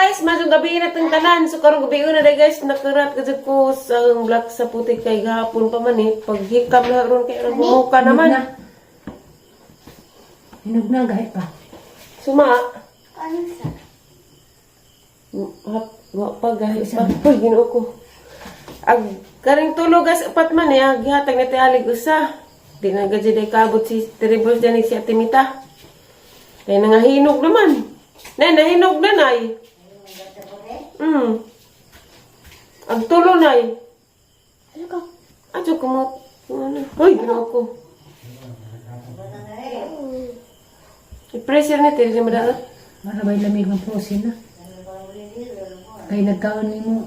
guys, madung gabi na itong tanan. So karong gabi na day guys, nakarat ka dyan ko sa black sa puti kay gahapon pa man eh. Pag hikam na ron kay bumuka naman. Hinog na, gahit pa. Suma. Ano sa? Pa gahit pa. Uy, ginoo ko. Ag karing tulog guys, apat man eh. Gihatag na tialig usa. Di na gadya day kabot si Terribles dyan si Atimita. Kaya nangahinog naman. Nahinog na nay. Ang tulo nay. Ano ka? Adyo ko mo. Uy, ginoo ko. I-pressure na tayo siya madara. Marabay lamig ng pusin na. Kaya nagkaon ni mo.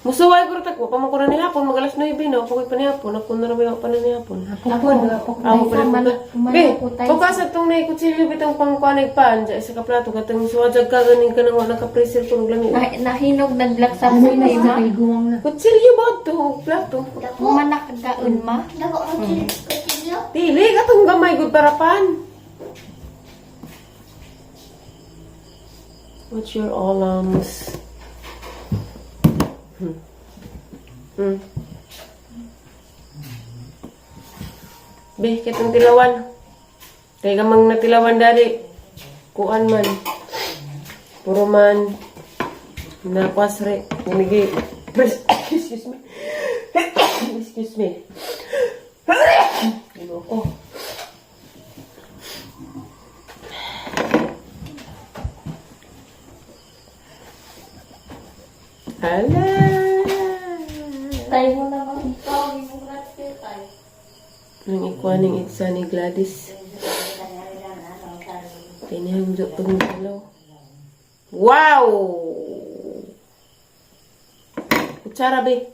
Musuway ko rin ko. Pamakura ni hapon. Magalas na ibin. Pakoy pa ni hapon. Ako na rabay pa na ni hapon. Ako pa na. Ako pa na. Be, pagkasag itong naikutsilyo bitang pangkuanig paan. Sa kaplato katang suwajag ka ganing ka nang naka-pressure kung lamig. Nahinog nagblak sa Ano na puti sa ma. kaiguang na. Kutsilyo ba ito? Plato. Manak gaun ma. Dako ang kutsilyo? Dili, katong gamay good parapan. What's your alarms? Be, kitang tilawan. Kaya gamang natilawan dari. Kuan man. Puro man. Nakwasre. Namigi. Excuse me. Excuse me. Ano ko? Hala. Tayo mo naman ikaw. Yung gratis tayo. Nang ikuaning itsa ni Gladys. Pinahindot pang dalaw. Wow! Kutsara, be.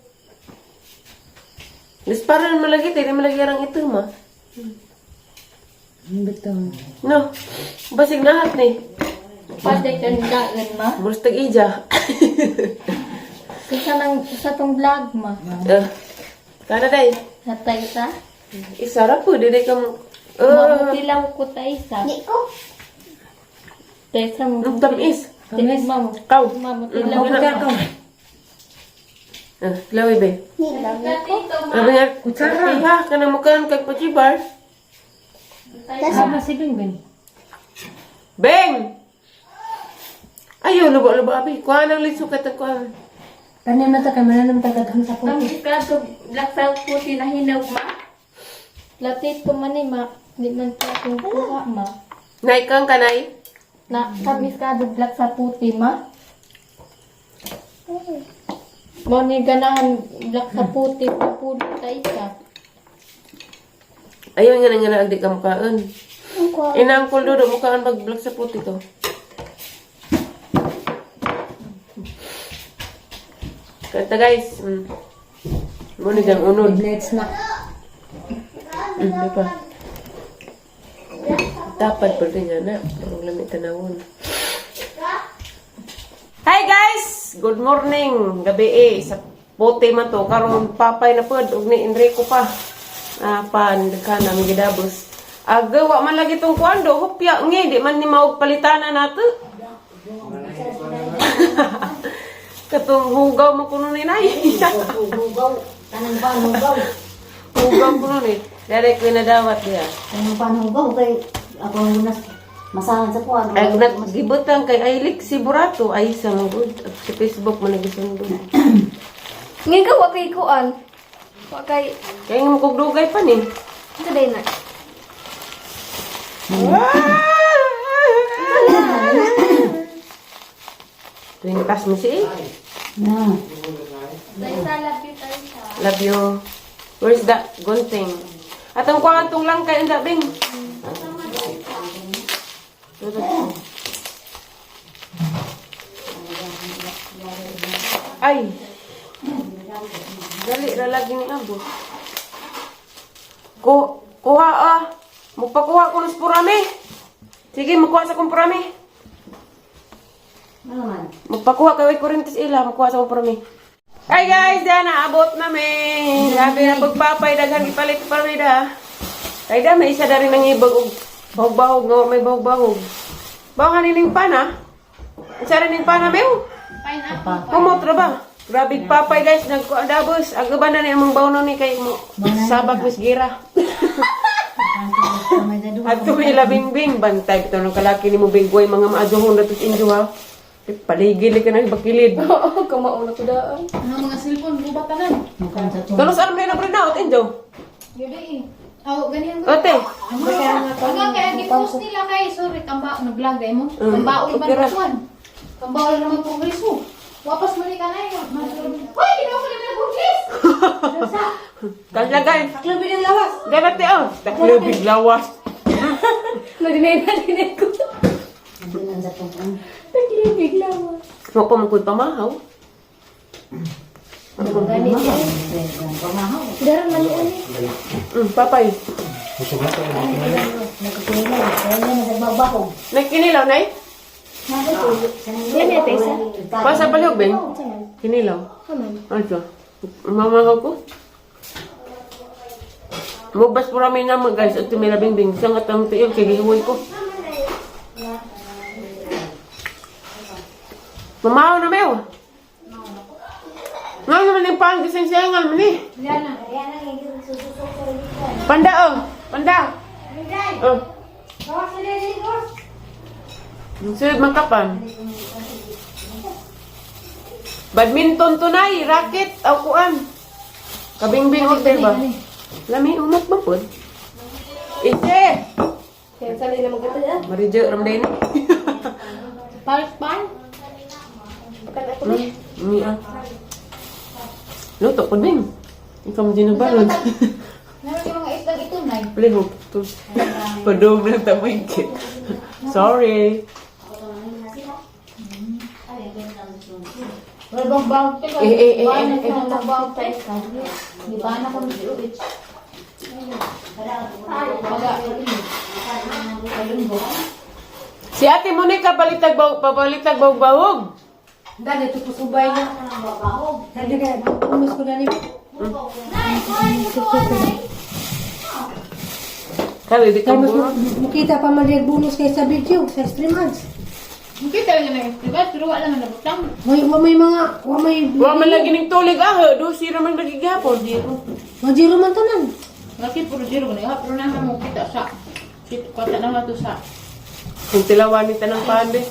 Disparan malagi, hindi malagi arang ito, ma. Ang bitang. No, basig nahat ni. Pwede ka gaun ma. Murstag ija. Sa tong vlog ma. Kada day. Hatay sa. Isara po, di ka mo. Mamutilaw ko tayo sa. Di ko. Tayo sa mo. Ang tamis. Tayo mamo. Kau. Mamutilaw Ako ka ka. Lawi, be. Sabi nga, Kutsara. iha, ka na mukaan kag pachibar. Sama si Bingbing. Beng! Ayaw, luba-luba, abi. Kuha ng lisukat ang kuha. Tanim na ta kay mananam tagaghang sa Ang puti. iskado black sa puti na hinog ma. Latit ko man ni ma. Di man pa kong kuha ma. Naikang kanay. Na kami iskado black sa puti ma. Mo ni ganahan black sa puti pupulo tayo sa. Ayaw nga na agdi ka mukaan. Ang kwa. Inangkol dodo, mukaan pag-block sa puti to. Kata guys, muna dyan unod. Let's na. Di pa. Dapat pa rin yan na. Parang lamit tanawon. Hi guys! Good morning! Gabi sa puti man to. Karong papay na po. Ug ni Enrico pa. Pan ka namin gidabos. Agawa man lagi tong kuando. Hupya ngi. Di man ni maog palitana nato. Katong hugaw mo kuno ni nay. Hugaw. Tanang ba hugaw? Hugaw kuno ni. Dari ko na dawat dia. Tanang pa hugaw kay ako muna masahan sa kuan. Ay nagibutang kay Ailik si Burato ay sa good sa Facebook mo nagisundo. Ngayon ka wakay kuan. Wakay. Kaya nga makugdugay pa ni. Ito day na. Tuwing mo si Na. Tayo sa love you tayo sa. Love you. Where's that gunting? Atong kuha atong lang kay anda bing. Ay. Dali ra laging abot. Kuha Magpakuha ko ng spurami. Sige, magkuha sa kong purami. Magpakuha kaway kurintis ila, magkuha sa kong purami. Hi guys, dyan naabot namin. Sabi na pagpapay, daghan ipalit pa rin da. Kaya da, may isa na rin ang ibag og bahog-bahog, no? May bahog-bahog. Bahog haniling pana. Isa rin yung pana, mew. Pineapple. Kumotra ba? Grabe papay guys, nagkuadabos. Agaban na ni among bawno ni kay mo. Sabak mis gira. Kamay na doon. At ila bingbing bantay ito ng kalaki ni mo binggoy mga maaduhon na tus injo ha. Paligid ka na bakilid. Oo, kamauna ko daan. Ano mga cellphone, bubat tanan. Mukhang sa to. Kanos alam na prinaut injo. Yun eh. Oh, ganyan. Ote. Hanggang kaya gipost nila kay, sorry, kamba, nag-vlog dahil mo. Kambaol man okay ra. kuwan. Kambaol naman kongreso. Wapas mo ni ka na yun. Hoy, ginawa ko naman ang kongres! Kanya guys. Klabi ng lawas. Ganate oh. Taklubig lawas. Nagdinay ko. Nandun ang sa to. Naglibig lang. Mo pa mangkod pamahaw. Ganit yan. Pamahaw. Darang mali ani. Papay. Nagkakilala. Kaya na nagbabahog. Nagkinilaw nay? Yan ito isa. Pasa palihog ben. Kinilaw. Kaman. Ano? Mamahaw ko. Mubas po rami na mga guys at tumira bingbing. Sangat ang tiil kay gihuwi ko. Mamahaw na mayo. Ngayon naman yung pang gising-singal man eh. Yan na. Panda oh. Panda. Oh. Sunod mangkapan. Badminton tunay, racket, aw kuan. Kabingbing hotel ba? Lami umat ba po? Ise! Kaya sali na magkata yan. Marijo ramday ni. Paris pan? Mia. Luto po din. Ikaw mo dinabalon. Meron yung mga isdang ito, Nay. Palihog. Padog na tamingkit. Sorry. Wala bang bawag ka? Bawag na siya ng bawag tayo ka. Di ba na kami si Uwich? Si Ate Monica balitag bawog. Dali, ito po subay na. Dali ka, umus ko dali. Kaya di ka Kaya mas buro. makita pa man yung bonus kayo sa video, sa stream ads. Hindi tayo na nag-escribe, pero wala naman nabutang. May mga, may... Wa man lagi ning tulig do sira man lagi gapon. Majiro man tanan. Laki puro zero ko na. Pero naman mo kita sa... Kota naman to sa... Kung tilawan ni tanang pande.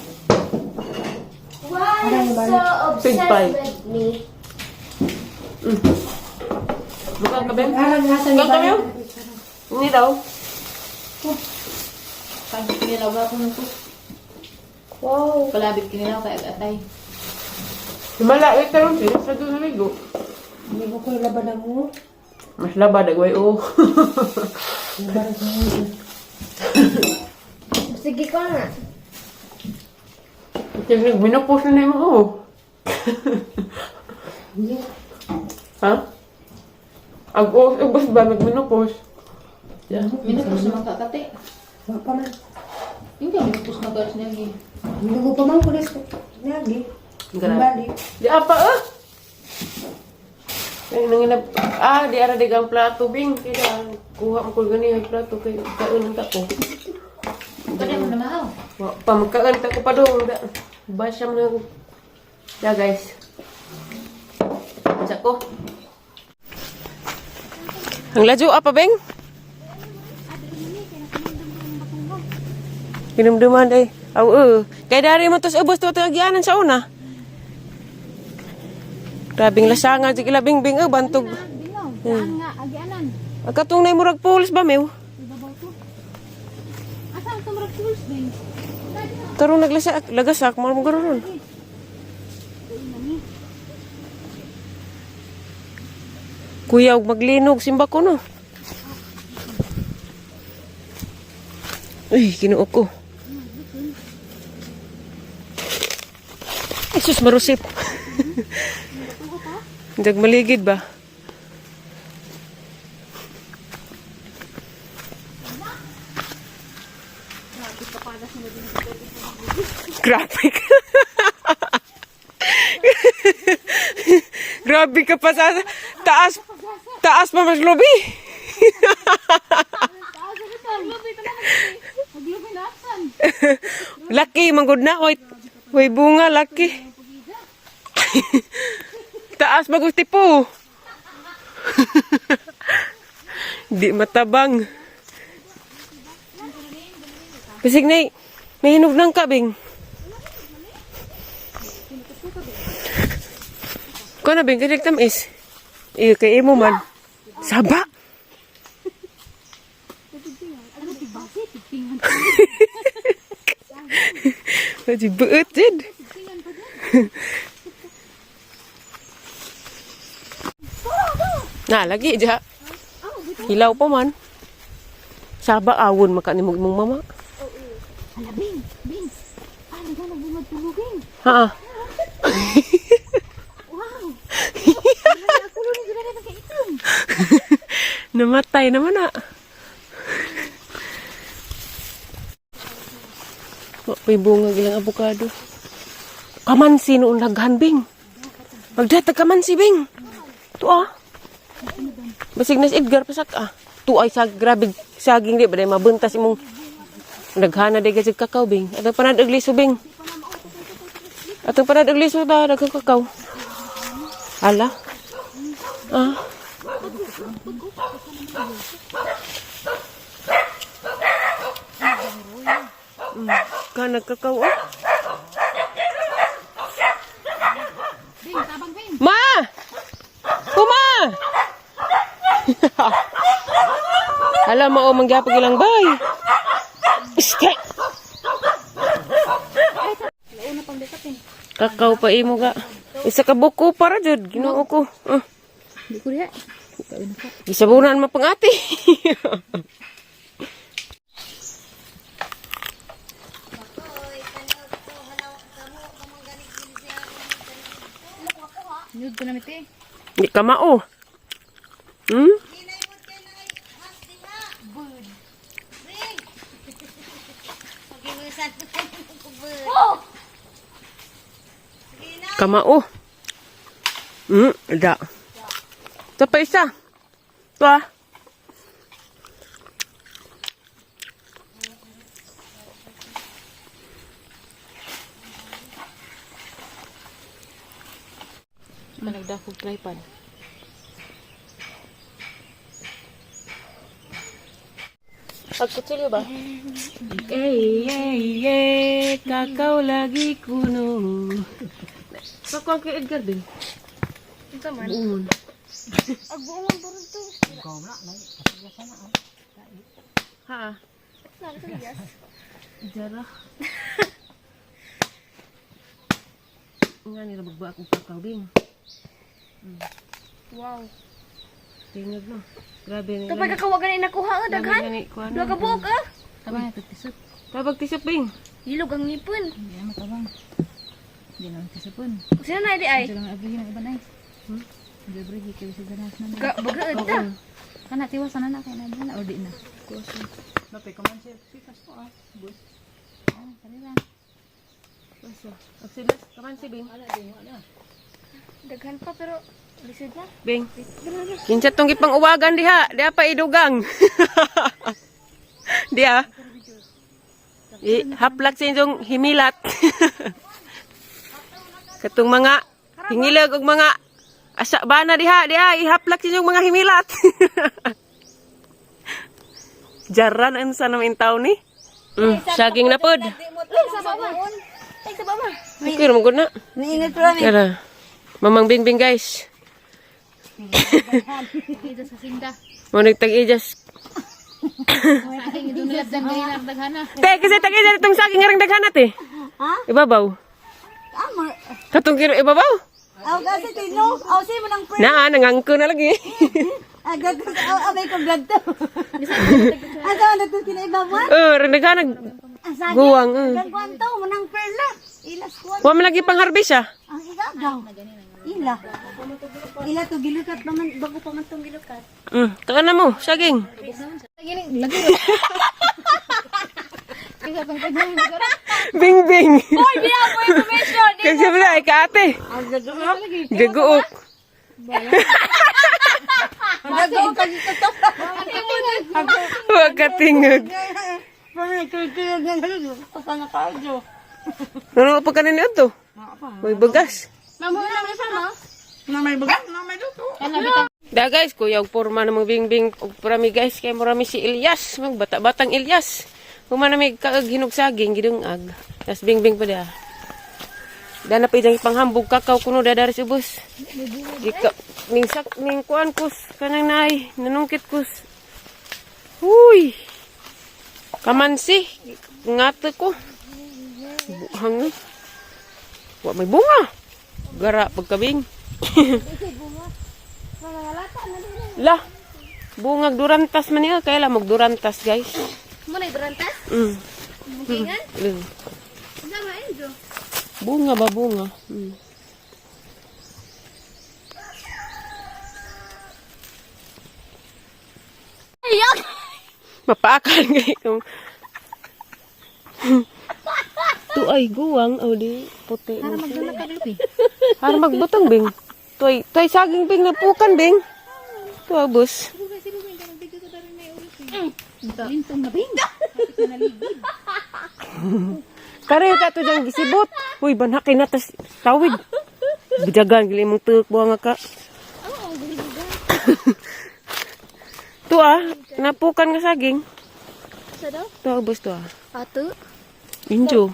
Why are you so Big obsessed bite. with me? Bukan ka ben? Arang hasan Bukan ka ben? Ini daw. Pag kinilaw ba ako nung to? Wow. Palabit kinilaw kay atay. Himala wait taron sa do na migo. Hindi ko ko laban mo. Mas laba dagway oh. Laban ko mo. Sige ko na. Tingnan minupos na mo oh. Ha? Agos ba nagminupos? Minupos naman kakate. Wa pa man. Hindi ka minupos na galos niya lagi. Hindi ko pa man kulis. Lagi. Bali. Di apa Ay nanginap di ara dagang plato bing kaya kuha mo ko gani ay plato kay kaon ta ko. Pwede mo na maaw. Wa pa magkaan ta ko pa do. Basam na ko. Ya guys. Sa ko. Ang laju apa beng? Kinumduman day. Aw kay dari mo tos ubos to agianan sa una. Grabing lasangan sige labing bing bantog. Saan nga, agianan? Katong nay murag pulis ba mew? Ibabaw to. Asan ito marag tools din? Karong lagasak mo mo garon. Kuya og maglinog simba ko no. Uy, kinuo ko. Ay, sus, marusip. Dag maligid ba? Grabe ka. Grabe ka pa sa taas. Taas pa mas lobby. Laki manggod na. Hoy bunga laki. Taas bagus tipu. Di matabang. Bisig na may hinog ng kabing. Ko na bing kadig tamis. Iyo kay imo man. Saba. Haji beut jid. Nah, lagi aja. Hilaw pa man. Saba awon makanimog mong mama. Ala, Bing. Bing. Ano ka nagbungad tulugin? Ha. Wow. Wala ako nun yung na kaitom. Namatay naman na. May bunga gilang avocado. Kamansi noon laghan, Bing. Magdatag kamansi, Bing. Tuwa. Basig na si Edgar pasak ah. Tuwa ay sa grabe saging di ba dahil mabuntas imong naghana di kasi kakao, Bing. Atang panad agliso, Bing. Atang panad agliso ta daghang kakao. Ala. Ah. Kanag kakao oh. Bing, tabang Bing. Ma! Kuma! Alam mo, mangyapag ilang bay. Iskay! Launa pang dekat eh. Kakao pa imo ga. Isa ka buko para jud ginoo ko. Hindi ko rin. Gisabunan mapangati. Nude ko na miti. Di ka mao. Hmm? Kamao. Da. Ito pa isa. Ito ah. Managdakog tripod. Pagkutsilyo ba? Kakao lagi kuno. Kakao kay Edgar din. Ito man. Buon. Agbuong ang burong to. Ha? Nakakaligas. Jara. Nga nila magba akong kakao din. Wow. Tingnan mo. Grabe na. Ito pa kakawagan na nakuha ka, daghan. Dua ka buhok ah. Tabang na tisap. Tabag tisap bing. Hilog ang ngipon. Hindi naman tabang. Hindi naman tisapon. Sino na di ay? Ito lang abrihin ang iba na eh. Abrihin kayo sa ganas na. Bagaad ta. Kana tiwasan na kay na na or di na. Napay ka man siya. Pikas ko ah. Bus. Ah, kanila. Basta. Agsilas. Kaman si Bing. Daghan pa pero lisod na. Bing. Kinsa tong gipang uwagan diha. Diha pa idugang. Diha. Haplak sa inyong himilat. Katong mga hingilag og mga asa bana diha. Diha ihaplak sa inyong mga himilat. Jaran ang sa namin tao ni. Saging na pod. Ay, sa baba. Ay, sa baba. Okay, ramagod na. Niingat ko lang. Tara. Mamang Bingbing guys. Dito sa sinda. Monig tag-ijas. Sa aking ito nilabdan ganyan ang daghana. Te, kasi tag-ijas itong saging ngarang daghanat eh. Ha? Ibabaw. Katong kiro ibabaw. Aw kasi tino. Aw si mo nang pre. Nangangko na lagi. Agad ko abay ko vlog to. Asa man to kinaibawan? Rin daghanag Asa guwang. Kan kwanto mo nang perla. Ilas ko. Wa man lagi pang harvest ah. Ang igagaw. Ila. Ila to gilukat pa man bago pa man tong gilukat. Taka na mo, saging. Lagi. Kaya pang kanyang nagara. Bingbing. Oy, di ako information. Kasi wala, ay kaate. Gaguok. Nagaw ka dito to. Huwag katingog. Pamay kultura ng halo. Pasana ka adyo. Ano pa kanin ito? May bagas. Da guys, kuya og porma na bingbing og parami guys kay marami si Ilyas, magbata-batang Ilyas. Humana may kaag hinog saging gidungag. Tas bingbing pa da. Dana pa idang panghambog kakaw kuno da dari subos. Ika ning kuan kus kanang nay nanungkit kus. Huy. Kamansi ngate ko. Buhang. Wa may bunga. Gara pagkabing. Lah, bungag durantas man niya. Kaya lang magdurantas, guys. Muna berantas? Mungkingan? Sama Enzo. Bunga ba, bunga? Ayak! Mapakan kayo. Tu ay guwang, o di puti. Para magdala ka lupi. Para magbutang, Bing. Toy saging, Bing, napukan, Bing. Tu abos. Lintong na bing. Kare ka to dyan gisibot. Uy, banhakin na tas tawid. Bijagan, gili mong tuok buwang ka. Tu napukan nga saging. Sa daw? Tu abos tu Ato? Injo.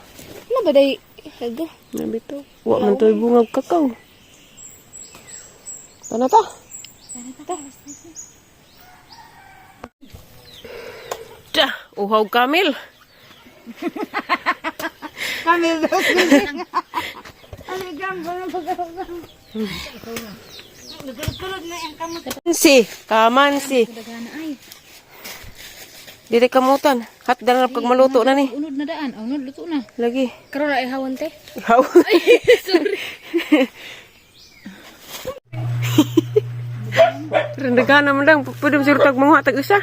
Ano ba day? Haga. Nabi to. Wa man to'y bungag kakao. Ano ta? Dah, uhaw kamil. Kamansi. Dili kamutan. Hat dalam kag maluto na ni. Unod na daan. Unod, luto na. Lagi. Karoon na ihawan te. Ihaw. Sorry. Rendegan naman lang. Pwede mo tag mga tag isa.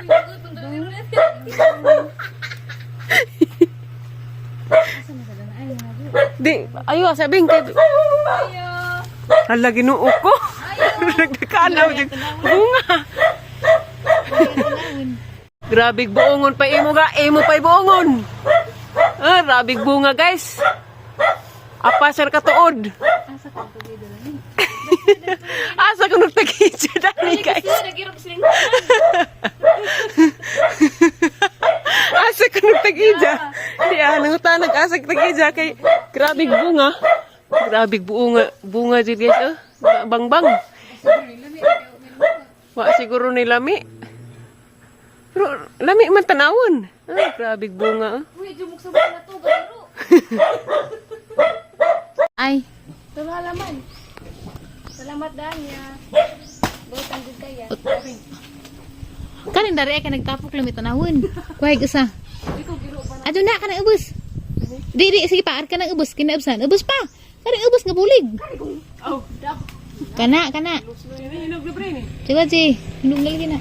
Di, ayo sabing kay. Hala ginuo ko. Nagdakanaw jud bunga. Grabig buongon pa imo ga, imo pa buongon. Grabig bunga guys. Apa sir katuod? Asa ko nagtagidyo dani guys. Asa ko nagtagidyo. Di nangutan nag-asa tagidyo kay grabig bunga. Grabig bunga jud guys. Bangbang. Wa siguro ni lami. Pero lami man tanawon. Grabig bunga. Ay. Salamat. Salamat danya. Butang gud kaya. Kanin dari ka nagtapok lamit tanawon. Kuhay isa. Ado na ka na ubos. Di sige pa ka na ubos kinaubsan. Ubos pa. Kani ubos nga bulig. Kana. Coba si, hinog lagi na.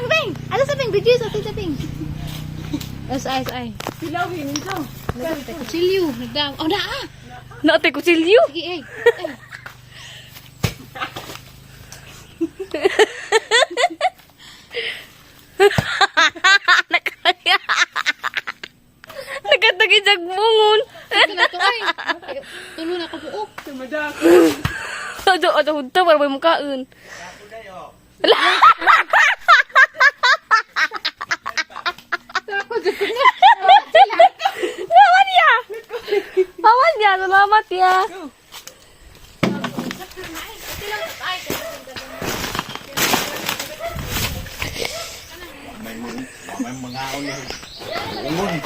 Bing. Ada sa bing, video sa bing. Ay. Silawin ito. Kutsilyo, nagdaw. Oh, naa. Naate kutsilyo. Sige, Nagkatagijag bungon. Tulo na ko buok. Ada hunta para may mukaan. Awan ya, selamat ya.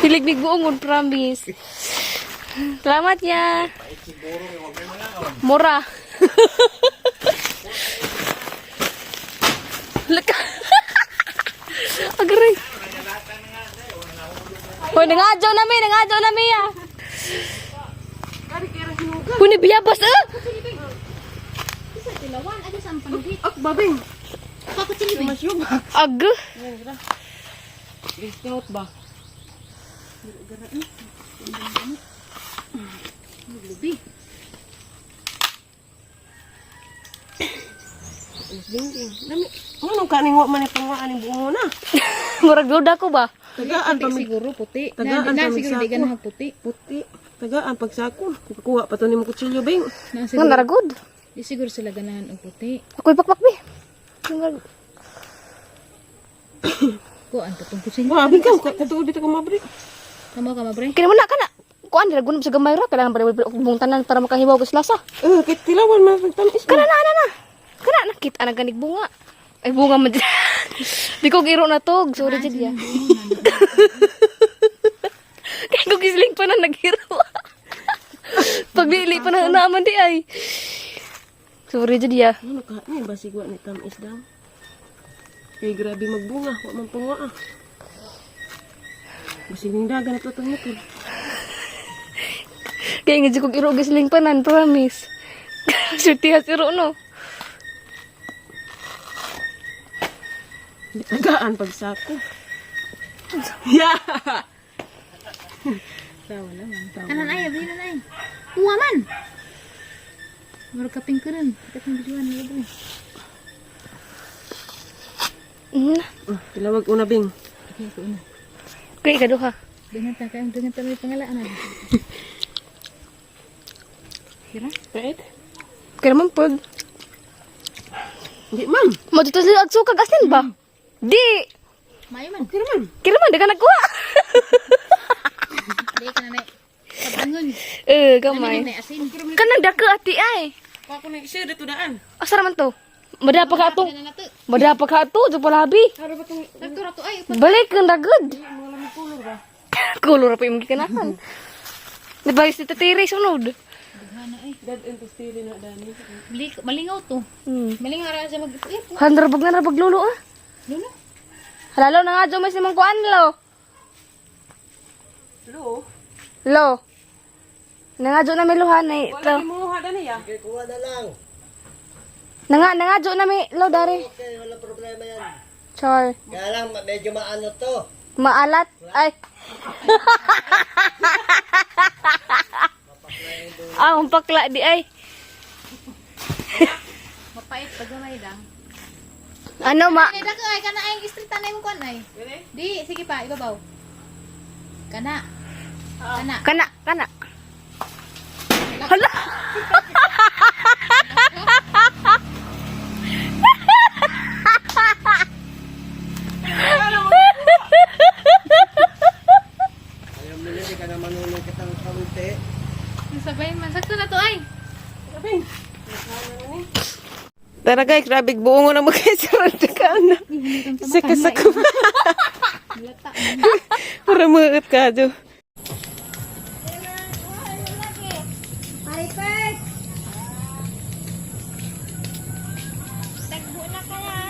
Pilig-mig buongon, promise. Selamat ya. Murah. Leka. Agray. Hoy, nangadyaw nami ya. Puni biyabas Tilawan ada sampan di. Ak babing. Kapag silibing. Ag. Discount ba? Lubi. Ding. Lami. Ano kaning wa man itong wa aning bungo na? Murag duda ko ba? Tagaan pa Puti mi siguro, puti. Tagaan Na pa mi siguro di sako. ganahang puti. puti. Tagaan pagsako. Kuha pa to ni mo kutsilyo bing. Na Nga siguro, naragod. di siguro sila ganahan og puti. Ako'y pakpak, be. Kuan pa tong kusin. Wah, bing ka katuod dito ka mabri. Kamo ka mabre. Kaya mo na ka na. Kuan, niragun mo sa gamay ra. Kailangan pa rin tanan para makahibaw ko sa lasa. Kit tilawan man tamis. Kana na. Kana, nakita na ganig bunga. Ay, bunga man dyan. Di ko giro na to. Sorry dyan ya. Kaya ko gisling pa na naghiro. Paglili pa na naman di ay. Sorry dyan ya. Ano ka? Ni basig wa ni tamis daw. Kay grabe magbunga, wa man punga ah. Basig ning dagan ato tong mukod. Kaya nga dyan ko giro gisling pa nan. Promise. Suti hasiro no. Tagaan pagsako. Yeah. Tawa naman. Kanan ay, abli na ay. Kuha man. Baru kaping keren. Kaping bijuan ni ibu. Tilawag una bing. Okay, ko una. Kaya ka duha. Dengan tayo pangalaan na. Kira? Pait. Kaya naman pag. Di man. Matutuloy ang suka asin ba? Di. Mayo man. Kira man. Kira man, daga nagkuha. Di ka na na. Kabangon. Gamay. Nani na asin. Kanang daka ati ay. Pa ko ni share dito daan. Asa naman to? Madapa ka ato. Kana na to. Madapa ka ato. Ito palabi. Ara ba tong Nagtura to ay. Balik kang dagod. mga lamig color ba? Kulor pa yung gikanahan. Diba yung titiri sunod? Dad and to steal na dani. Malingaw to. Malingaw ra siya mag Handrabag na rabag lulo ah. Lulo. Halalo na nga dyan mas nimang kuan lo. Lo. Lo. Nangadyo na may luhan ay. Wala di mo ha dani ya. Nangadyo na may lo dari. Okay, wala problema yan. Char. Kaya lang, medyo maano to. Maalat. Ay. Ang pakla di ay. Mapait pag gamay dang. Ano ma? Ay dako ay kana ay street tanay mo kuan ay. Di sige pa ibabaw. Kana. Kana. Kana. Hala. Ayaw mo hindi ka na manunong kitang kaunti. Sabayin man sakto na to ay. Tara guys, grabe buongo na magkaisaran ka na. Saka-saka. Para maut ka do. Tagbo na kaya.